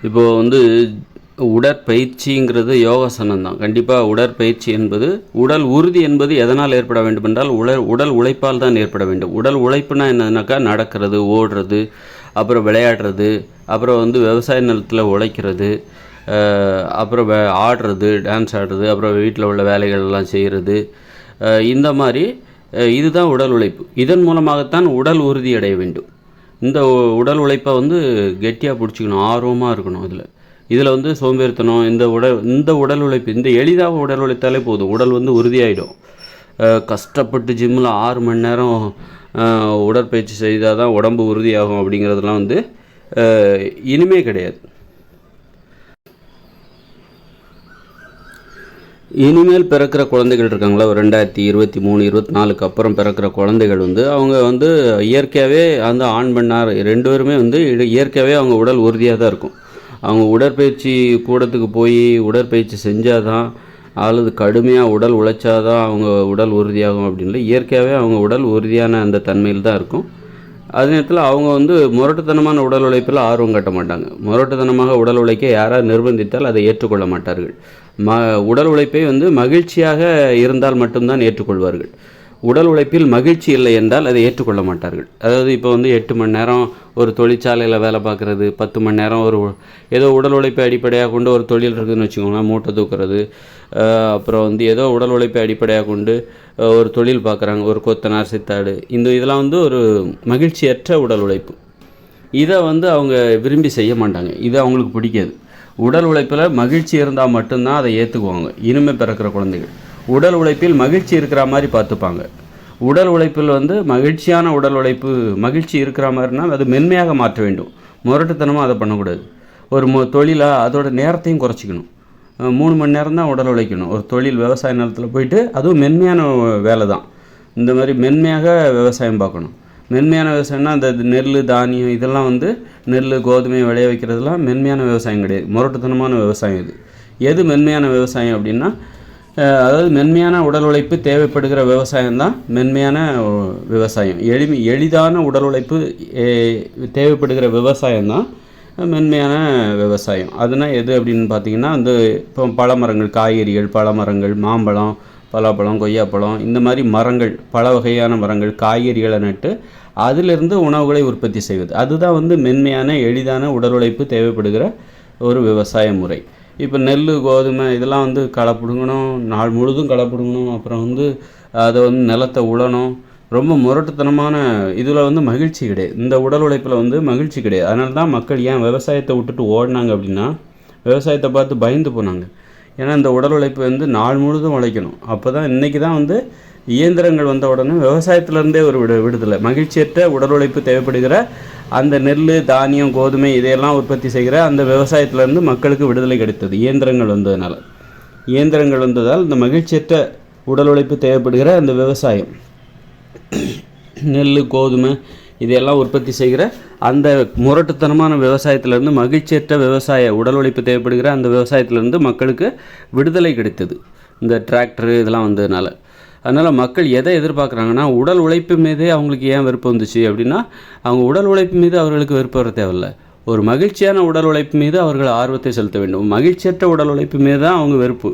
இப்போது வந்து உடற்பயிற்சிங்கிறது யோகாசனம் தான். கண்டிப்பாக உடற்பயிற்சி என்பது உடல் உறுதி என்பது எதனால் ஏற்பட வேண்டும் என்றால் உடல் உழைப்பால் தான் ஏற்பட வேண்டும். உடல் உழைப்புனா என்னன்னாக்கா நடக்கிறது, ஓடுறது, அப்புறம் விளையாடுறது, அப்புறம் வந்து விவசாய நிலத்தில் உழைக்கிறது, அப்புறம் ஆடுறது, டான்ஸ் ஆடுறது, அப்புறம் வீட்டில் உள்ள வேலைகள்லாம் செய்கிறது, இந்த மாதிரி இதுதான் உடல் உழைப்பு. இதன் மூலமாகத்தான் உடல் உறுதி அடைய வேண்டும். இந்த உடல் உழைப்பை வந்து கெட்டியாக பிடிச்சிக்கணும், ஆர்வமாக இருக்கணும். இதில் வந்து சோம்பேறித்தனம், இந்த உடல் உழைப்பு, இந்த எளிதாக உடல் உழைத்தாலே போதும், உடல் வந்து உறுதியாகிடும். கஷ்டப்பட்டு ஜிம்மில் 6 மணி நேரம் உடற்பயிற்சி செய்தால் தான் உடம்பு உறுதியாகும் அப்படிங்கிறதுலாம் வந்து இனிமே கிடையாது. இனிமேல் பிறக்கிற குழந்தைகள் இருக்காங்களா, 2023 24க்கு அப்புறம் பிறக்கிற குழந்தைகள் வந்து அவங்க வந்து இயற்கையாகவே அந்த ஆண் பெண்ணார் 2 பேருமே வந்து இயற்கையாகவே அவங்க உடல் உறுதியாக தான் இருக்கும். அவங்க உடற்பயிற்சி கூடத்துக்கு போய் உடற்பயிற்சி செஞ்சால் தான் அல்லது கடுமையாக உடல் உழைச்சாதான் அவங்க உடல் உறுதியாகும் அப்படின்னு இயற்கையாகவே அவங்க உடல் உறுதியான அந்த தன்மையில் தான் இருக்கும். அதே நேரத்தில் அவங்க வந்து முரட்டுத்தனமான உடல் உழைப்பில் ஆர்வம் காட்ட மாட்டாங்க. முரட்டுத்தனமாக உடல் உழைக்க யாராவது நிர்பந்தித்தால் அதை ஏற்றுக்கொள்ள மாட்டார்கள். உடல் உழைப்பை வந்து மகிழ்ச்சியாக இருந்தால் மட்டும்தான் ஏற்றுக்கொள்வார்கள். உடல் உழைப்பில் மகிழ்ச்சி இல்லை என்றால் அதை ஏற்றுக்கொள்ள மாட்டார்கள். அதாவது இப்போ வந்து 8 மணி நேரம் ஒரு தொழிற்சாலையில் வேலை பார்க்குறது, 10 மணி நேரம் ஏதோ உடல் உழைப்பை அடிப்படையாக கொண்டு ஒரு தொழில் இருக்குதுன்னு வச்சுக்கோங்களேன், மூட்டை தூக்குறது, அப்புறம் வந்து ஏதோ உடல் உழைப்பை அடிப்படையாக கொண்டு ஒரு தொழில் பார்க்குறாங்க, ஒரு கொத்தனார், சித்தாடு, இதெல்லாம் வந்து ஒரு மகிழ்ச்சியற்ற உடல் உழைப்பு. இதை வந்து அவங்க விரும்பி செய்ய மாட்டாங்க, இது அவங்களுக்கு பிடிக்காது. உடல் உழைப்பில் மகிழ்ச்சி இருந்தால் மட்டும்தான் அதை ஏற்றுக்குவாங்க. இனிமே பிறக்கிற குழந்தைகள் உடல் உழைப்பில் மகிழ்ச்சி இருக்கிற மாதிரி பார்த்துப்பாங்க. உடல் உழைப்பில் வந்து மகிழ்ச்சியான உடல் உழைப்பு, மகிழ்ச்சி இருக்கிற மாதிரினால் அது மென்மையாக மாற்ற வேண்டும். முரட்டுத்தனமாக அதை பண்ணக்கூடாது. ஒரு தொழிலாக அதோட நேரத்தையும் குறைச்சிக்கணும். 3 மணி நேரம் தான் உடல் உழைக்கணும். ஒரு தொழில் விவசாய நிலத்தில் போயிட்டு அதுவும் மென்மையான வேலை தான். இந்த மாதிரி மென்மையாக விவசாயம் பார்க்கணும். மென்மையான விவசாயம்னா அந்த நெல், தானியம், இதெல்லாம் வந்து நெல், கோதுமை விளைய வைக்கிறதுலாம் மென்மையான விவசாயம் கிடையாது, முரட்டுத்தனமான விவசாயம் இது. எது மென்மையான விவசாயம் அப்படின்னா, அதாவது மென்மையான உடல் உழைப்பு தேவைப்படுகிற விவசாயம்தான் மென்மையான விவசாயம். எளிதான உடல் உழைப்பு தேவைப்படுகிற விவசாயம்தான் மென்மையான விவசாயம். அதுனால் எது அப்படின்னு பார்த்தீங்கன்னா, இப்போ பழமரங்கள், காய்கறிகள், பழமரங்கள், மாம்பழம், பலாப்பழம், கொய்யாப்பழம், இந்த மாதிரி மரங்கள், பல வகையான மரங்கள், காய்கறிகளை நட்டு அதிலிருந்து உணவுகளை உற்பத்தி செய்வது, அதுதான் வந்து மென்மையான எளிதான உடல் உழைப்பு தேவைப்படுகிற ஒரு விவசாய முறை. இப்போ நெல், கோதுமை இதெல்லாம் வந்து களை பிடுங்கணும், நாள் முழுதும் களை பிடுங்கணும், அப்புறம் வந்து அதை வந்து நிலத்தை உழணும். ரொம்ப முரட்டுத்தனமான இதில் வந்து மகிழ்ச்சி கிடையாது. இந்த உடல் உழைப்பில் வந்து மகிழ்ச்சி கிடையாது. அதனால தான் மக்கள் ஏன் விவசாயத்தை விட்டுட்டு ஓடினாங்க அப்படின்னா, விவசாயத்தை பார்த்து பயந்து போனாங்க. ஏன்னா இந்த உடல் உழைப்பு வந்து நாள் முழுதும் உழைக்கணும். அப்போ தான் இன்றைக்கி தான் வந்து இயந்திரங்கள் வந்த உடனே விவசாயத்திலேருந்தே ஒரு விடுதலை. மகிழ்ச்சியற்ற உடல் உழைப்பு தேவைப்படுகிற அந்த நெல், தானியம், கோதுமை இதையெல்லாம் உற்பத்தி செய்கிற அந்த விவசாயத்திலேருந்து மக்களுக்கு விடுதலை கிடைத்தது இயந்திரங்கள் வந்ததுனால. இயந்திரங்கள் வந்ததால் இந்த மகிழ்ச்சியற்ற உடல் உழைப்பு தேவைப்படுகிற அந்த விவசாயம், நெல், கோதுமை இதையெல்லாம் உற்பத்தி செய்கிற அந்த முரட்டுத்தனமான விவசாயத்திலேருந்து மகிழ்ச்சியற்ற உடல் உழைப்பு தேவைப்படுகிற அந்த விவசாயத்திலேருந்து மக்களுக்கு விடுதலை கிடைத்தது இந்த டிராக்டரு இதெல்லாம் வந்ததுனால. அதனால் மக்கள் எதை எதிர்பார்க்குறாங்கன்னா, உடல் உழைப்பு மீதே அவங்களுக்கு ஏன் வெறுப்பு வந்துச்சு அப்படின்னா, அவங்க உடல் உழைப்பு மீது அவர்களுக்கு வெறுப்பு வர தேவையில்லை. ஒரு மகிழ்ச்சியான உடல் உழைப்பு மீது அவர்கள் ஆர்வத்தை செலுத்த வேண்டும். மகிழ்ச்சியற்ற உடல் உழைப்பு மீது தான் அவங்க வெறுப்பு.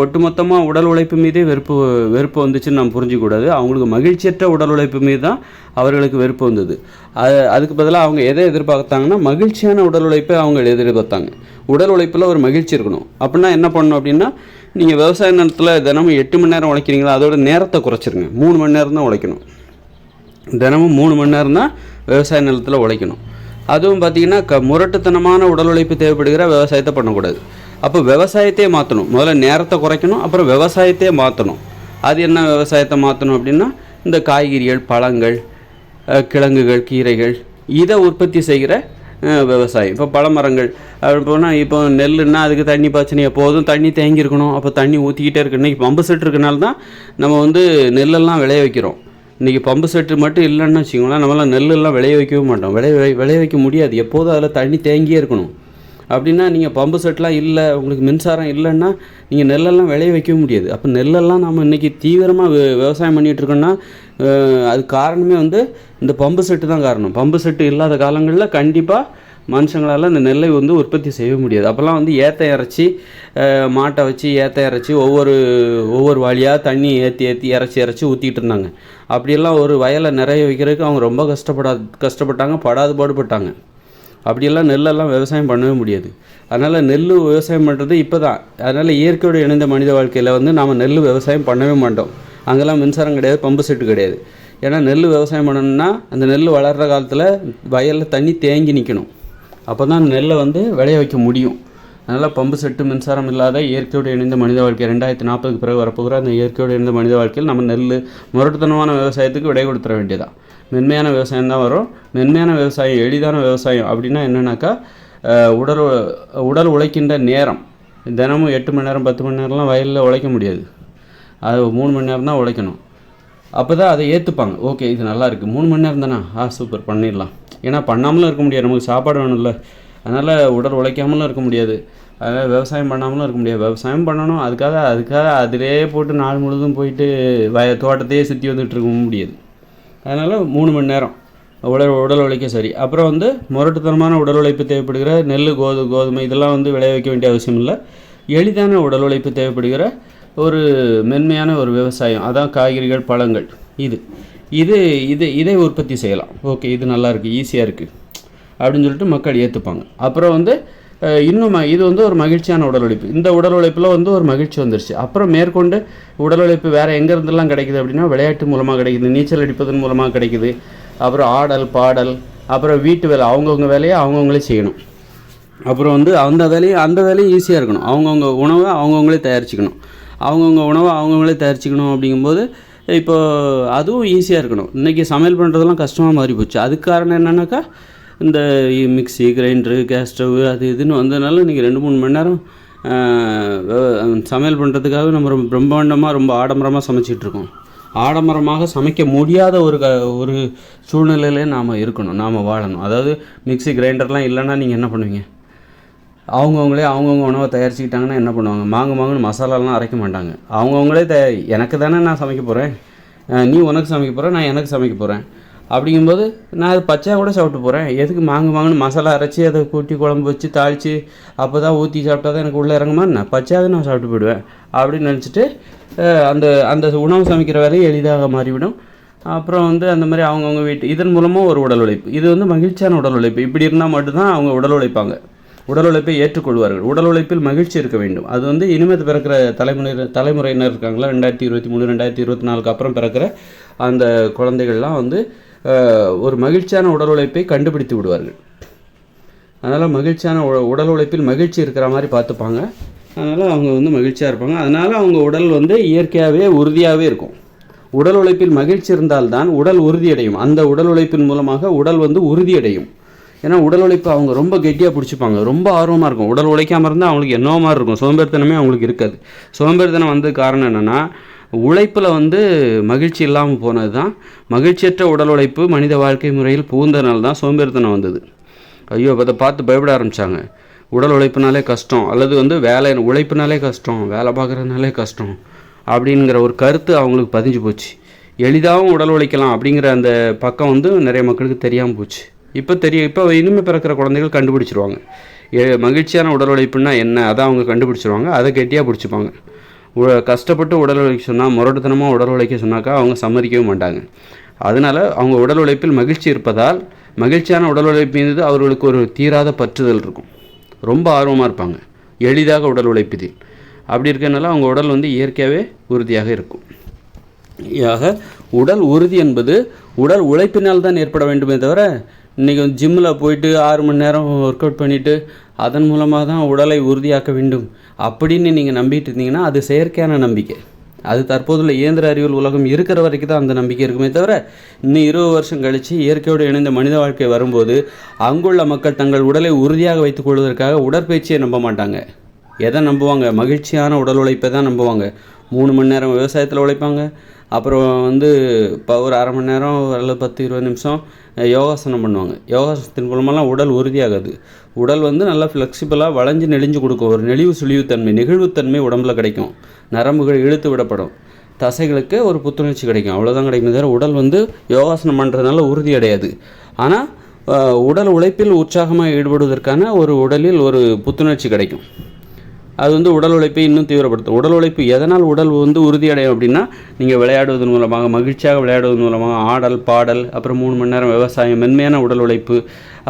ஒட்டுமொத்தமாக உடல் உழைப்பு மீதே வெறுப்பு வந்துச்சுன்னு நம்ம புரிஞ்சிக்கூடாது. அவங்களுக்கு மகிழ்ச்சியற்ற உடல் உழைப்பு மீது தான் அவர்களுக்கு வெறுப்பு வந்தது. அதுக்கு பதிலாக அவங்க எதை எதிர்பார்த்தாங்கன்னா, மகிழ்ச்சியான உடல் உழைப்பை அவங்க எதிர்பார்த்தாங்க. உடல் உழைப்பில் ஒரு மகிழ்ச்சி இருக்கணும். அப்படின்னா என்ன பண்ணணும் அப்படின்னா, நீங்கள் விவசாய நிலத்தில் தினமும் 8 மணி நேரம் உழைக்கிறீங்களா, அதோட நேரத்தை குறைச்சிருங்க. 3 மணி நேரம் தான் உழைக்கணும். தினமும் 3 மணி நேரம் தான் விவசாய நிலத்தில் உழைக்கணும். அதுவும் பார்த்திங்கன்னா முரட்டுத்தனமான உடல் உழைப்பு தேவைப்படுகிற விவசாயத்தை பண்ணக்கூடாது. அப்போ விவசாயத்தையே மாற்றணும். முதல்ல நேரத்தை குறைக்கணும், அப்புறம் விவசாயத்தையே மாற்றணும். அது என்ன விவசாயத்தை மாற்றணும் அப்படின்னா, இந்த காய்கறிகள், பழங்கள், கிழங்குகள், கீரைகள் இதை உற்பத்தி செய்கிற விவசாயம். இப்போ பழமரங்கள் போனால், இப்போ நெல்லுன்னா அதுக்கு தண்ணி பாய்ச்சணும், எப்போதும் தண்ணி தேங்கியிருக்கணும். அப்போ தண்ணி ஊற்றிக்கிட்டே இருக்கு. இன்றைக்கி பம்பு செட் இருக்கனால தான் நம்ம வந்து நெல்லெல்லாம் விளைய வைக்கிறோம். இன்றைக்கி பம்பு செட்டு மட்டும் இல்லைன்னு வச்சுக்கோங்களேன், நம்மளாம் நெல்லெல்லாம் விளைய வைக்கவே மாட்டோம். விளைய வைக்க முடியாது. எப்போதும் அதில் தண்ணி தேங்கியே இருக்கணும். அப்படின்னா நீங்கள் பம்பு செட்லாம் இல்லை, உங்களுக்கு மின்சாரம் இல்லைன்னா நீங்கள் நெல்லெல்லாம் விளைய வைக்கவே முடியாது. அப்போ நெல்லெல்லாம் நம்ம இன்றைக்கி தீவிரமாக விவசாயம் பண்ணிகிட்ருக்கோன்னா அது காரணமே வந்து இந்த பம்பு செட்டு தான் காரணம். பம்பு செட்டு இல்லாத காலங்களில் கண்டிப்பாக மனுஷங்களால் அந்த நெல்லை வந்து உற்பத்தி செய்ய முடியாது. அப்போல்லாம் வந்து ஏற்ற இறச்சி மாட்டை வச்சு ஏற்ற இறச்சி ஒவ்வொரு வழியாக தண்ணி ஏற்றி இறச்சி ஊற்றிட்டு இருந்தாங்க. அப்படியெல்லாம் ஒரு வயலை நிறைய வைக்கிறதுக்கு அவங்க ரொம்ப கஷ்டப்பட்டாங்க, படாது பாடுபட்டாங்க. அப்படியெல்லாம் நெல்லெல்லாம் விவசாயம் பண்ணவே முடியாது. அதனால் நெல் விவசாயம் பண்ணுறது இப்போ தான். அதனால் இயற்கையோடு இணைந்த மனித வாழ்க்கையில் வந்து நாம் நெல் விவசாயம் பண்ணவே மாட்டோம். அங்கெல்லாம் மின்சாரம் கிடையாது, பம்பு செட்டு கிடையாது. ஏன்னா நெல் விவசாயம் பண்ணணும்னா அந்த நெல் வளர்கிற காலத்தில் வயலில் தண்ணி தேங்கி நிற்கணும். அப்போ தான் நெல்லை வந்து விளைய வைக்க முடியும். அதனால் பம்பு செட்டு மின்சாரம் இல்லாத இயற்கையோடு இணைந்த மனித வாழ்க்கை 2040க்கு பிறகு வரப்போகிற அந்த இயற்கையோடு இணைந்த மனித வாழ்க்கையில் நம்ம நெல் முரட்டுத்தனமான விவசாயத்துக்கு விடை கொடுத்துட வேண்டியதான். மென்மையான விவசாயம் தான் வரும். மென்மையான விவசாயம், எளிதான விவசாயம் அப்படின்னா என்னென்னாக்கா உடல் உழைக்கின்ற நேரம் தினமும் 8 மணி நேரம் 10 மணி நேரம்லாம் வயலில் உழைக்க முடியாது. அது 3 மணி நேரம் தான் உழைக்கணும். அப்போ தான் அதை ஏற்றுப்பாங்க. ஓகே, இது நல்லா இருக்குது, 3 மணி நேரம் தானே, சூப்பர், பண்ணிடலாம். ஏன்னா பண்ணாமலும் இருக்க முடியாது, நமக்கு சாப்பாடு வேணும்ல. அதனால் உடல் உழைக்காமலும் இருக்க முடியாது, அதனால் விவசாயம் பண்ணாமலும் இருக்க முடியாது. விவசாயம் பண்ணணும், அதுக்காக அதிலே போட்டு நாள் முழுதும் போயிட்டு தோட்டத்தையே சுற்றி வந்துட்டு இருக்க முடியாது. அதனால் 3 மணி நேரம் உடல் உழைக்க சரி. அப்புறம் வந்து முரட்டுத்தனமான உடல் உழைப்பு தேவைப்படுகிற நெல், கோதுமை இதெல்லாம் வந்து விளைய வைக்க வேண்டிய அவசியம் இல்லை. எளிதான உடல் உழைப்பு தேவைப்படுகிற ஒரு மென்மையான ஒரு விவசாயம், அதான் காய்கறிகள், பழங்கள், இதை உற்பத்தி செய்யலாம். ஓகே, இது நல்லா இருக்குது, ஈஸியாக இருக்குது அப்படின்னு சொல்லிட்டு மக்கள் ஏற்றுப்பாங்க. அப்புறம் வந்து இன்னும் இது வந்து ஒரு மகிழ்ச்சியான உடல் உழைப்பு. இந்த உடல் உழைப்பில் வந்து ஒரு மகிழ்ச்சி வந்துருச்சு. அப்புறம் மேற்கொண்டு உடல் உழைப்பு வேறு எங்கேருந்துலாம் கிடைக்குது அப்படின்னா விளையாட்டு மூலமாக கிடைக்குது, நீச்சல் அடிப்பதன் மூலமாக கிடைக்குது. அப்புறம் ஆடல், பாடல், அப்புறம் வீட்டு வேலை, அவங்கவுங்க வேலையை அவங்கவுங்களே செய்யணும். அப்புறம் வந்து அந்த வேலையும் ஈஸியாக இருக்கணும். அவங்கவுங்க உணவை அவங்கவுங்களே தயாரிச்சுக்கணும். அப்படிங்கும்போது இப்போது அதுவும் ஈஸியாக இருக்கணும். இன்றைக்கி சமையல் பண்ணுறதெல்லாம் கஷ்டமாக மாறி போச்சு. அதுக்கு காரணம் என்னென்னாக்கா இந்த மிக்ஸி, கிரைண்டரு, கேஸ் ஸ்டவ் அது இதுன்னு வந்ததுனால இன்றைக்கி 2-3 மணி நேரம் சமையல் பண்ணுறதுக்காக நம்ம ரொம்ப ஆடம்பரமாக சமைச்சிட்ருக்கோம். ஆடம்பரமாக சமைக்க முடியாத ஒரு சூழ்நிலையிலே நாம் இருக்கணும், நாம் வாழணும். அதாவது மிக்ஸி, கிரைண்டர்லாம் இல்லைன்னா நீங்கள் என்ன பண்ணுவீங்க? அவங்கவுங்களே அவங்கவுங்க உணவை தயாரிச்சுக்கிட்டாங்கன்னா என்ன பண்ணுவாங்க? மாங்குன்னு மசாலாலாம் அரைக்க மாட்டாங்க. அவங்கவுங்களே எனக்கு தானே நான் சமைக்க போகிறேன், நீ உனக்கு சமைக்க போகிற, நான் எனக்கு சமைக்க போகிறேன். அப்படிங்கும்போது நான் அது பச்சையாக கூட சாப்பிட்டு போகிறேன். எதுக்கு மாங்குன்னு மசாலா அரைச்சி அதை கூட்டி குழம்பு வச்சு தாளித்து அப்போ தான் ஊற்றி சாப்பிட்டா தான் எனக்கு உள்ளே இறங்குமா? நான் பச்சையாக நான் சாப்பிட்டு போயிடுவேன் அப்படின்னு நினச்சிட்டு அந்த உணவு சமைக்கிற வேலையை எளிதாக மாறிவிடும். அப்புறம் வந்து அந்த மாதிரி அவங்கவுங்க வீட்டு இதன் மூலமாக ஒரு உடல் உழைப்பு, இது வந்து மகிழ்ச்சியான உடல் உழைப்பு. இப்படி இருந்தால் மட்டும்தான் அவங்க உடல் உழைப்பாங்க, உடல் உழைப்பை ஏற்றுக்கொள்வார்கள். உடல் உழைப்பில் மகிழ்ச்சி இருக்க வேண்டும். அது வந்து இனிமேல் பிறக்கிற தலைமுறையினர் இருக்காங்களா, 2023 2024க்கு அப்புறம் பிறக்கிற அந்த குழந்தைகள்லாம் வந்து ஒரு மகிழ்ச்சியான உடல் உழைப்பை கண்டுபிடித்து விடுவார்கள். அதனால் மகிழ்ச்சியான உடல் உழைப்பில் மகிழ்ச்சி இருக்கிற மாதிரி பார்த்துப்பாங்க. அதனால் அவங்க வந்து மகிழ்ச்சியாக இருப்பாங்க. அதனால் அவங்க உடல் வந்து இயற்கையாகவே உறுதியாகவே இருக்கும். உடல் உழைப்பில் மகிழ்ச்சி இருந்தால்தான் உடல் உறுதியடையும். அந்த உடல் உழைப்பின் மூலமாக உடல் வந்து உறுதியடையும். ஏன்னா உடல் உழைப்பு அவங்க ரொம்ப கெட்டியாக பிடிச்சிப்பாங்க, ரொம்ப ஆர்வமாக இருக்கும். உடல் உழைக்காமல் இருந்தால் அவங்களுக்கு என்னவோ மாதிரி இருக்கும், சோம்பேறித்தனமே அவங்களுக்கு இருக்காது. சோம்பேறித்தனம் வந்தது காரணம் என்னென்னா உழைப்பில் வந்து மகிழ்ச்சி இல்லாமல் போனது தான். மகிழ்ச்சியற்ற உடல் உழைப்பு மனித வாழ்க்கை முறையில் புகுந்ததுனால தான் சோம்பேறித்தனம் வந்தது. ஐயோ, அதை பார்த்து பயப்பட ஆரம்பித்தாங்க. உடல் உழைப்புனாலே கஷ்டம், அல்லது வந்து உழைப்புனாலே கஷ்டம், வேலை பார்க்குறதுனாலே கஷ்டம் அப்படிங்கிற ஒரு கருத்து அவங்களுக்கு பதிஞ்சு போச்சு. எளிதாகவும் உடல் உழைக்கலாம் அப்படிங்கிற அந்த பக்கம் வந்து நிறைய மக்களுக்கு தெரியாமல் போச்சு. இப்போ இனிமேல் பிறக்கிற குழந்தைகள் கண்டுபிடிச்சிருவாங்க. மகிழ்ச்சியான உடல் உழைப்புன்னா என்ன, அதை அவங்க கண்டுபிடிச்சிருவாங்க. அதை கெட்டியாக பிடிச்சிப்பாங்க. கஷ்டப்பட்டு உடல் உழைக்க சொன்னால், முரட்டுத்தனமாக உடல் உழைக்க சொன்னாக்கா அவங்க சம்மதிக்கவே மாட்டாங்க. அதனால் அவங்க உடல் உழைப்பில் மகிழ்ச்சி இருப்பதால் மகிழ்ச்சியான உடல் உழைப்பு மீது அவர்களுக்கு ஒரு தீராத பற்றுதல் இருக்கும். ரொம்ப ஆர்வமாக இருப்பாங்க எளிதாக உடல் உழைப்பதில். அப்படி இருக்கிறதுனால அவங்க உடல் வந்து இயற்கையாகவே உறுதியாக இருக்கும். உடல் உறுதி என்பது உடல் உழைப்பினால் தான் ஏற்பட வேண்டுமே தவிர, இன்றைக்கி ஜிம்மில் போயிட்டு 6 மணி நேரம் ஒர்க் அவுட் பண்ணிவிட்டு அதன் மூலமாக தான் உடலை உறுதியாக்க வேண்டும் அப்படின்னு நீங்கள் நம்பிட்டு இருந்தீங்கன்னா அது செயற்கையான நம்பிக்கை. அது தற்போதுள்ள இயந்திர அறிவியல் உலகம் இருக்கிற வரைக்கும் தான் அந்த நம்பிக்கை இருக்குமே தவிர, இன்னும் 20 வருஷம் கழித்து இயற்கையோடு இணைந்த மனித வாழ்க்கை வரும்போது அங்குள்ள மக்கள் தங்கள் உடலை உறுதியாக வைத்துக் கொள்வதற்காக உடற்பயிற்சியை நம்ப மாட்டாங்க. எதை நம்புவாங்க? மகிழ்ச்சியான உடல் உழைப்பை தான் நம்புவாங்க. 3 மணி நேரம் விவசாயத்தில் உழைப்பாங்க. அப்புறம் வந்து இப்போ ஒரு அரை மணி நேரம் அல்லது 10-20 நிமிஷம் யோகாசனம் பண்ணுவாங்க. யோகாசனத்தின் மூலமெல்லாம் உடல் உறுதியாகாது. உடல் வந்து நல்லா ஃப்ளெக்சிபிளாக வளைஞ்சு நெளிஞ்சு கொடுக்கும். ஒரு நெகிழ்வுத்தன்மை உடம்பில் கிடைக்கும். நரம்புகள் இழுத்து விடப்படும். தசைகளுக்கு ஒரு புத்துணர்ச்சி கிடைக்கும். அவ்வளோதான் கிடைக்கும். தவிர உடல் வந்து யோகாசனம் பண்ணுறதுனால உறுதி அடையாது. ஆனால் உடல் உழைப்பில் உற்சாகமாக ஈடுபடுவதற்கான ஒரு உடலில் ஒரு புத்துணர்ச்சி கிடைக்கும். அது வந்து உடல் உழைப்பை இன்னும் தீவிரப்படுத்தும். உடல் உழைப்பு எதனால் உடல் வந்து உறுதியடையும் அப்படின்னா, நீங்கள் விளையாடுவதன் மூலமாக, மகிழ்ச்சியாக விளையாடுவதன் மூலமாக, ஆடல் பாடல், அப்புறம் 3 மணி நேரம் விவசாயம், மென்மையான உடல் உழைப்பு,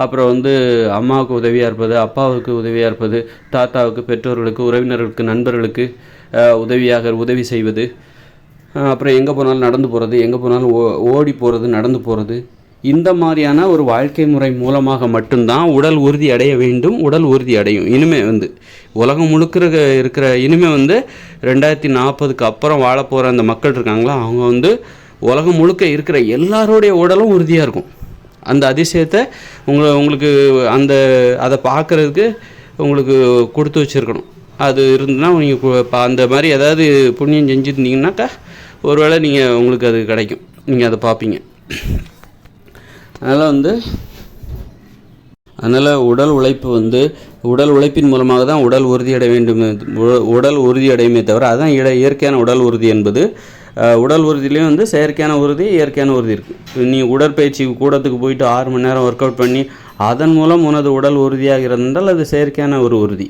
அப்புறம் வந்து அம்மாவுக்கு உதவியாக இருப்பது, அப்பாவுக்கு உதவியாக இருப்பது, தாத்தாவுக்கு, பெற்றோர்களுக்கு, உறவினர்களுக்கு, நண்பர்களுக்கு உதவி செய்வது, அப்புறம் எங்கே போனாலும் நடந்து போகிறது, எங்கே போனாலும் ஓடி போகிறது, நடந்து போகிறது, இந்த மாதிரியான ஒரு வாழ்க்கை முறை மூலமாக மட்டும்தான் உடல் உறுதி அடைய வேண்டும். உடல் உறுதி அடையும். இனிமேல் வந்து உலகம் முழுக்க இருக்கிற இனிமேல் வந்து 2040க்கு அப்புறம் வாழ போகிற அந்த மக்கள் இருக்காங்களா, அவங்க வந்து உலகம் முழுக்க இருக்கிற எல்லாரோடைய உடலும் உறுதியாக இருக்கும். அந்த அதிசயத்தை உங்களுக்கு அதை பார்க்குறதுக்கு உங்களுக்கு கொடுத்து வச்சுருக்கணும். அது இருந்துன்னா நீங்கள் அந்த மாதிரி ஏதாவது புண்ணியம் செஞ்சுருந்தீங்கன்னாக்கா ஒருவேளை உங்களுக்கு அது கிடைக்கும், நீங்கள் அதை பார்ப்பீங்க. அதனால் உடல் உழைப்பு வந்து உடல் உழைப்பின் மூலமாக தான் உடல் உறுதியடைய வேண்டும். உடல் உறுதியடையுமே தவிர அதுதான் இயற்கையான உடல் உறுதி என்பது. உடல் உறுதியிலையும் வந்து செயற்கையான உறுதி, இயற்கையான உறுதி இருக்குது. நீ உடற்பயிற்சி கூடத்துக்கு போயிட்டு 6 மணி நேரம் ஒர்க் அவுட் பண்ணி அதன் மூலம் உனது உடல் உறுதியாக இருந்தால் அது செயற்கையான ஒரு உறுதி.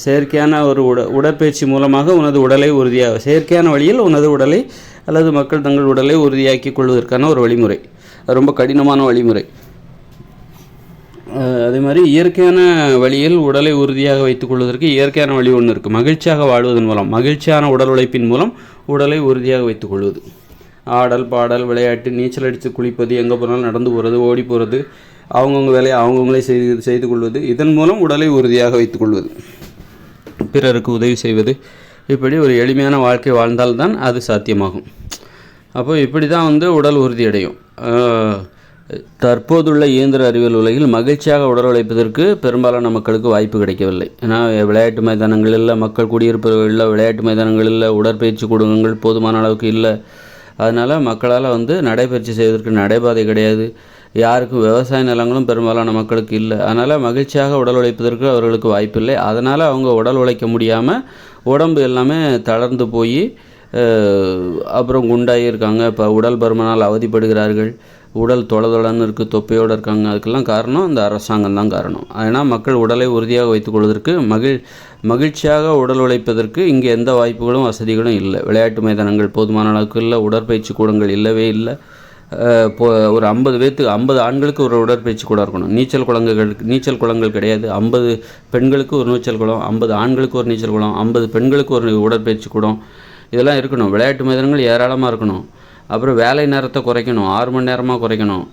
செயற்கையான ஒரு உடற்பயிற்சி மூலமாக உனது உடலை செயற்கையான வழியில் உனது உடலை அல்லது மக்கள் தங்கள் உடலை உறுதியாக்கி கொள்வதற்கான ஒரு வழிமுறை. ரொம்ப கடினமான வழிமுறை. அதே மாதிரி இயற்கையான வழியில் உடலை உறுதியாக வைத்துக் கொள்வதற்கு இயற்கையான வழி ஒன்று இருக்குது. மகிழ்ச்சியாக வாழ்வதன் மூலம், மகிழ்ச்சியான உடல் உழைப்பின் மூலம் உடலை உறுதியாக வைத்துக் கொள்வது. ஆடல் பாடல் விளையாட்டு, நீச்சல் அடித்து குளிப்பது, எங்கே போனாலும் நடந்து போகிறது, ஓடி போகிறது, அவங்கவுங்க வேலையை அவங்கவுங்களே செய்து கொள்வது, இதன் மூலம் உடலை உறுதியாக வைத்துக் கொள்வது. பிறருக்கு உதவி செய்வது, இப்படி ஒரு எளிமையான வாழ்க்கை வாழ்ந்தால்தான் அது சாத்தியமாகும். அப்போ இப்படி தான் வந்து உடல் உறுதியடையும். தற்போதுள்ள இயந்திர அறிவியல் உலகில் மகிழ்ச்சியாக உடல் உழைப்பதற்கு பெரும்பாலான மக்களுக்கு வாய்ப்பு கிடைக்கவில்லை. ஏன்னா விளையாட்டு மைதானங்களில், மக்கள் குடியிருப்புகளில் விளையாட்டு மைதானங்களில், உடற்பயிற்சி கூடங்கள் போதுமான அளவுக்கு இல்லை. அதனால் மக்களால் வந்து நடைபயிற்சி செய்வதற்கு நடைபாதை கிடையாது. யாருக்கும் விவசாய நிலங்களும் பெரும்பாலான மக்களுக்கு இல்லை. அதனால் மகிழ்ச்சியாக உடல் உழைப்பதற்கு அவர்களுக்கு வாய்ப்பில்லை. அதனால் அவங்க உடல் உழைக்க முடியாமல் உடம்பு எல்லாமே தளர்ந்து போய் அப்புறம் குண்டாகி இருக்காங்க. இப்போ உடல் பருமனால் அவதிப்படுகிறார்கள். உடல் தொளதொளன்னு இருக்குது, தொப்பையோடு இருக்காங்க. அதுக்கெல்லாம் காரணம் இந்த அரசாங்கம் தான் காரணம். ஏன்னா மக்கள் உடலை உறுதியாக வைத்துக் கொள்வதற்கு, மகிழ்ச்சியாக உடல் உழைப்பதற்கு இங்கே எந்த வாய்ப்புகளும் வசதிகளும் இல்லை. விளையாட்டு மைதானங்கள் போதுமான அளவுக்கு இல்லை, உடற்பயிற்சி கூடங்கள் இல்லவே இல்லை. ஒரு 50 ஆண்களுக்கு ஒரு உடற்பயிற்சி கூடம் இருக்கணும். நீச்சல் குளங்கள் கிடையாது. 50 பெண்களுக்கு ஒரு நீச்சல் குளம், 50 ஆண்களுக்கு ஒரு நீச்சல் குளம், 50 பெண்களுக்கு ஒரு உடற்பயிற்சி கூடம், இதெல்லாம் இருக்கணும். விளையாட்டு மைதானங்கள் ஏராளமாக இருக்கணும். அப்புறம் வேலை நேரத்தை குறைக்கணும், 6 மணி நேரமாக குறைக்கணும்.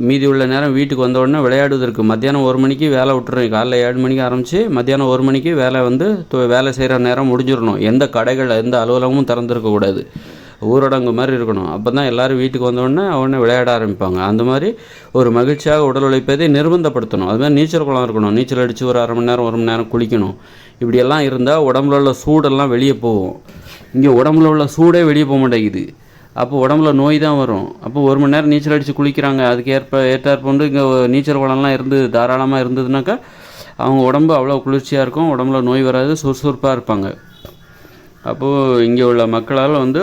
மீதி உள்ள நேரம் வீட்டுக்கு வந்த உடனே விளையாடுவதற்கு மத்தியானம் 1 மணிக்கு வேலை விட்டுறோம். காலைல 7 மணிக்கு ஆரம்பித்து மத்தியானம் 1 மணிக்கு வேலை செய்கிற நேரம் முடிஞ்சிடணும். எந்த கடைகள், எந்த அலுவலகமும் திறந்துருக்கக்கூடாது. ஊரடங்கு மாதிரி இருக்கணும். அப்போ தான் எல்லோரும் வீட்டுக்கு உடனே விளையாட ஆரம்பிப்பாங்க. அந்த மாதிரி ஒரு மகிழ்ச்சியாக உடல் உழைப்பதை நிர்பந்தப்படுத்தணும். அதுமாதிரி நீச்சல் குளம் இருக்கணும். நீச்சல் அடித்து ஒரு 1/2 மணி நேரம் 1 மணி நேரம் குளிக்கணும். இப்படியெல்லாம் இருந்தால் உடம்புல உள்ள சூடெல்லாம் வெளியே போகும். இங்கே உடம்புல உள்ள சூடே வெளியே போக மாட்டேங்குது. அப்போ உடம்புல நோய் தான் வரும். அப்போ 1 மணி நேரம் நீச்சல் அடித்து குளிக்கிறாங்க. அதுக்கு ஏற்றாற்ப வந்து இங்கே நீச்சல் குளம்லாம் தாராளமாக இருந்ததுனாக்கா அவங்க உடம்பு அவ்வளோ குளிர்ச்சியாக இருக்கும். உடம்புல நோய் வராது, சுறுசுறுப்பாக இருப்பாங்க. அப்போது இங்கே உள்ள மக்களால் வந்து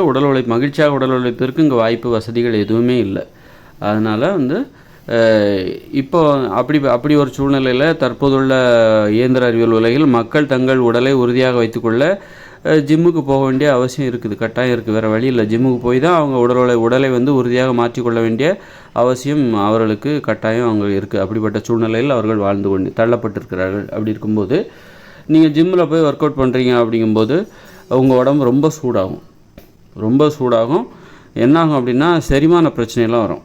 மகிழ்ச்சியாக உடல் உழைப்பதற்கு இங்கே வாய்ப்பு வசதிகள் எதுவுமே இல்லை. அதனால் வந்து இப்போ அப்படி ஒரு சூழ்நிலையில் தற்போதுள்ள இயந்திர அறிவியல் உலகில் மக்கள் தங்கள் உடலை உறுதியாக வைத்துக்கொள்ள ஜிம்முக்கு போக வேண்டிய அவசியம் இருக்குது, கட்டாயம் இருக்குது. வேறு வழி இல்லை. ஜிம்முக்கு போய் தான் அவங்க உடலை வந்து உறுதியாக மாற்றிக்கொள்ள வேண்டிய அவசியம் அவர்களுக்கு கட்டாயம் அவங்க இருக்குது. அப்படிப்பட்ட சூழ்நிலையில் அவர்கள் வாழ்ந்து தள்ளப்பட்டிருக்கிறார்கள். அப்படி இருக்கும்போது நீங்கள் ஜிம்மில் போய் ஒர்க் அவுட் பண்ணுறீங்க அப்படிங்கும்போது உங்கள் உடம்பு ரொம்ப சூடாகும். என்னாகும் அப்படின்னா செரிமான பிரச்சனையெல்லாம் வரும்.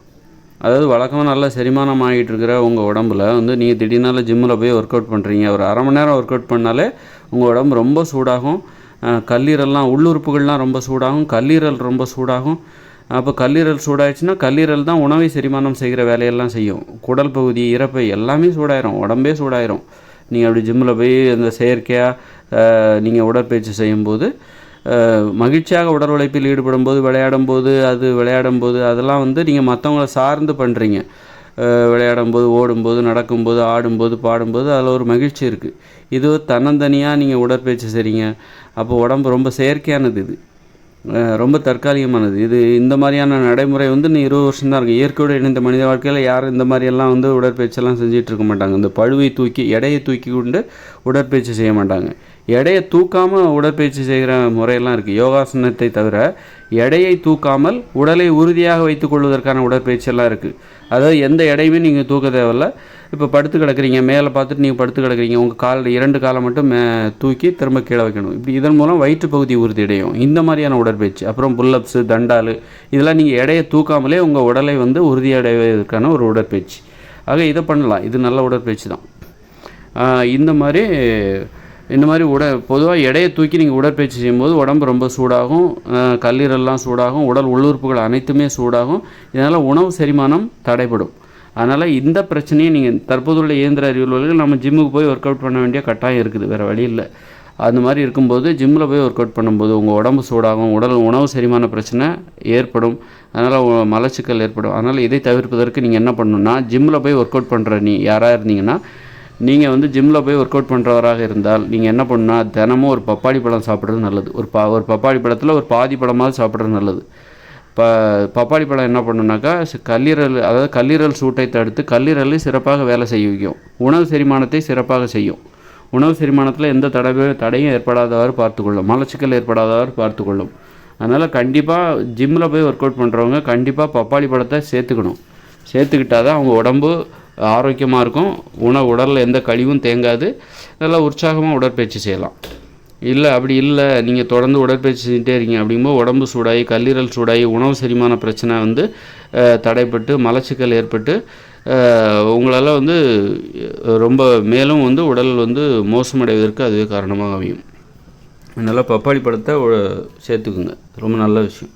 அதாவது வழக்கமாக நல்லா செரிமானம் ஆகிட்டு இருக்கிற உங்கள் உடம்புல வந்து நீங்கள் திடீர்னால ஜிம்மில் போய் ஒர்க் அவுட் பண்ணுறீங்க. ஒரு 1/2 மணி நேரம் ஒர்க் அவுட் பண்ணாலே உங்கள் உடம்பு ரொம்ப சூடாகும். கல்லீரல்லாம், உள்ளுறுப்புகள்லாம் ரொம்ப சூடாகும். கல்லீரல் ரொம்ப சூடாகும். அப்போ கல்லீரல் சூடாகிடுச்சுன்னா கல்லீரல் தான் உணவை செரிமானம் செய்கிற வேலையெல்லாம் செய்யும். குடல் பகுதி, இறப்பை எல்லாமே சூடாயிரும், உடம்பே சூடாயிரும். நீங்கள் அப்படி ஜிம்மில் போய் அந்த செயற்கையாக நீங்கள் உடற்பயிற்சி செய்யும்போது, மகிழ்ச்சியாக உடல் உழைப்பில் ஈடுபடும்போது, விளையாடும்போது அதெல்லாம் வந்து நீங்கள் மற்றவங்கள சார்ந்து பண்ணுறீங்க. விளையாடும்போது, ஓடும்போது, நடக்கும்போது, ஆடும்போது, பாடும்போது அதில் ஒரு மகிழ்ச்சி இருக்குது. இது தன்னந்தனியாக நீங்கள் உடற்பயிற்சி செய்கிறீங்க. அப்போ உடம்பு ரொம்ப செயற்கையானது. ரொம்ப தற்காலிகமானது. இது இந்த மாதிரியான நடைமுறை வந்து இன்னும் 20 வருஷம் தான் இருக்குது. இயற்கையோடு இணைந்த மனித வாழ்க்கையில் யாரும் இந்த மாதிரியெல்லாம் வந்து உடற்பயிற்சியெல்லாம் செஞ்சுட்டு இருக்க மாட்டாங்க. இந்த பழுவை தூக்கி எடையை தூக்கி கொண்டு உடற்பயிற்சி செய்ய மாட்டாங்க. எடையை தூக்காமல் உடற்பயிற்சி செய்கிற முறையெல்லாம் இருக்குது. யோகாசனத்தை தவிர எடையை தூக்காமல் உடலை உறுதியாக வைத்து கொள்வதற்கான உடற்பயிற்சியெல்லாம் இருக்குது. அதாவது எந்த எடையுமே நீங்கள் தூக்க தேவையில்ல. இப்போ படுத்து கிடக்குறீங்க, மேலே பார்த்துட்டு நீங்கள் படுத்து கிடக்குறீங்க, உங்கள் கால் 2 காலை மட்டும் தூக்கி திரும்ப கீழே வைக்கணும். இப்படி இதன் மூலம் வயிற்று பகுதி உறுதி அடையும். இந்த மாதிரியான உடற்பயிற்சி. அப்புறம் புல்லப்ஸு, தண்டால், இதெல்லாம் நீங்கள் எடையை தூக்காமலே உங்கள் உடலை வந்து உறுதியடைவதற்கான ஒரு உடற்பயிற்சி. ஆக இதை பண்ணலாம். இது நல்ல உடற்பயிற்சி தான். இந்த மாதிரி பொதுவாக எடையை தூக்கி நீங்கள் உடற்பயிற்சி செய்யும்போது உடம்பு ரொம்ப சூடாகும், கல்லீரல்லாம் சூடாகும், உடல் உள்ளுறுப்புகள் அனைத்துமே சூடாகும். இதனால் உணவு செரிமானம் தடைபடும். அதனால் இந்த பிரச்சனையை நீங்கள் தற்போதுள்ள இயந்திர அறிவியல்கள் நம்ம ஜிம்முக்கு போய் ஒர்க் அவுட் பண்ண வேண்டிய கட்டாயம் இருக்குது, வேறு வழி இல்லை. அந்த மாதிரி இருக்கும்போது ஜிம்மில் போய் ஒர்க் அவுட் பண்ணும்போது உங்கள் உடம்பு சூடாகும், உணவு செரிமான பிரச்சனை ஏற்படும், அதனால் மலச்சிக்கல் ஏற்படும். அதனால் இதை தவிர்ப்பதற்கு நீங்கள் என்ன பண்ணணுன்னா, ஜிம்மில் போய் ஒர்க் அவுட் பண்ணுற யாராக இருந்தீங்கன்னா, நீங்கள் வந்து ஜிம்மில் போய் ஒர்க் அவுட் பண்ணுறவராக இருந்தால் நீங்கள் என்ன பண்ணணுன்னா, தினமும் ஒரு பப்பாளி பழம் சாப்பிட்றது நல்லது. ஒரு பப்பாளி பழத்தில் ஒரு பாதி பழமாவது சாப்பிட்றது நல்லது. பப்பாளி பழம் என்ன பண்ணுனாக்கா, கல்லீரல் சூட்டை தடுத்து கல்லீரலை சிறப்பாக வேலை செய்ய வைக்கும். உணவு செரிமானத்தை சிறப்பாக செய்யும். உணவு செரிமானத்தில் எந்த தடையும் ஏற்படாதவாறு பார்த்துக்கொள்ளும், மலச்சிக்கல் ஏற்படாதவாறு பார்த்துக்கொள்ளும். அதனால் கண்டிப்பாக ஜிம்மில் போய் ஒர்க் அவுட் பண்ணுறவங்க கண்டிப்பாக பப்பாளி பழத்தை சேர்த்துக்கிட்டால் தான் அவங்க உடம்பு ஆரோக்கியமாக இருக்கும். உடலில் எந்த கழிவும் தேங்காது. நல்லா உற்சாகமாக உடற்பயிற்சி செய்யலாம். அப்படி இல்லை நீங்கள் தொடர்ந்து உடற்பயிற்சி செஞ்சுட்டே இருக்கீங்க அப்படிங்கும்போது உடம்பு சூடாகி, கல்லீரல் சூடாகி, உணவு செரிமான பிரச்சனை வந்து தடைப்பட்டு, மலச்சிக்கல் ஏற்பட்டு உங்களால் வந்து ரொம்ப மேலும் வந்து உடல் வந்து மோசமடைவதற்கு அதுவே காரணமாக அமையும். அதனால் பப்பாளி பழத்தை சேர்த்துக்குங்க, ரொம்ப நல்ல விஷயம்.